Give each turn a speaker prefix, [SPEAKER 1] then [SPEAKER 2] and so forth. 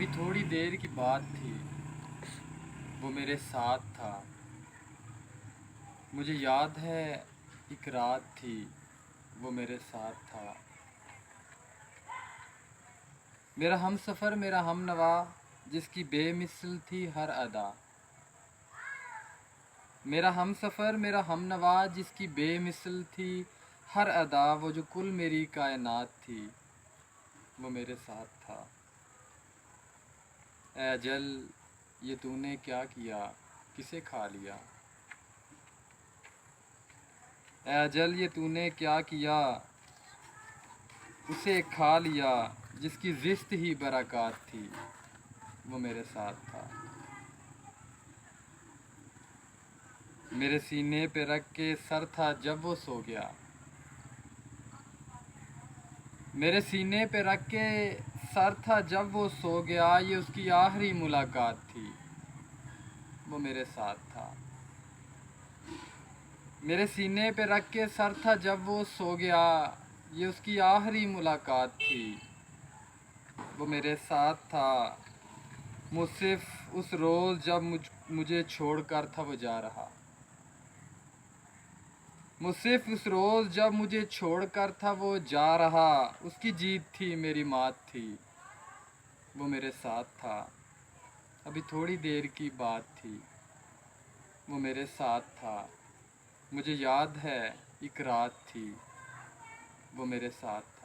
[SPEAKER 1] अभी थोड़ी देर की बात थी, वो मेरे साथ था। मुझे याद है एक रात थी, वो मेरे साथ था। मेरा हमसफ़र मेरा हमनवा, जिसकी बेमिसल थी हर अदा। मेरा हमसफ़र मेरा हमनवा, जिसकी बेमिसल थी हर अदा। वो जो कुल मेरी कायनात थी, वो मेरे साथ था। ऐ अजल, ये तूने क्या किया, किसे खा लिया। ऐ अजल, ये तूने क्या किया, उसे खा लिया। जिसकी रिश्त ही बरक़ात थी, वो मेरे साथ था। मेरे सीने पे रख के सर था जब वो सो गया। मेरे सीने पे रख के सर था जब वो सो गया। ये उसकी आखिरी मुलाकात थी, वो मेरे साथ था। मेरे सीने पे रख के सर था जब वो सो गया। ये उसकी आखिरी मुलाकात थी, वो मेरे साथ था। वो सिर्फ उस रोज़ जब मुझे छोड़कर था वो जा रहा। वो सिर्फ उस रोज़ जब मुझे छोड़कर था वो जा रहा। उसकी जीत थी मेरी मात थी, वो मेरे साथ था। अभी थोड़ी देर की बात थी, वो मेरे साथ था। मुझे याद है एक रात थी, वो मेरे साथ था।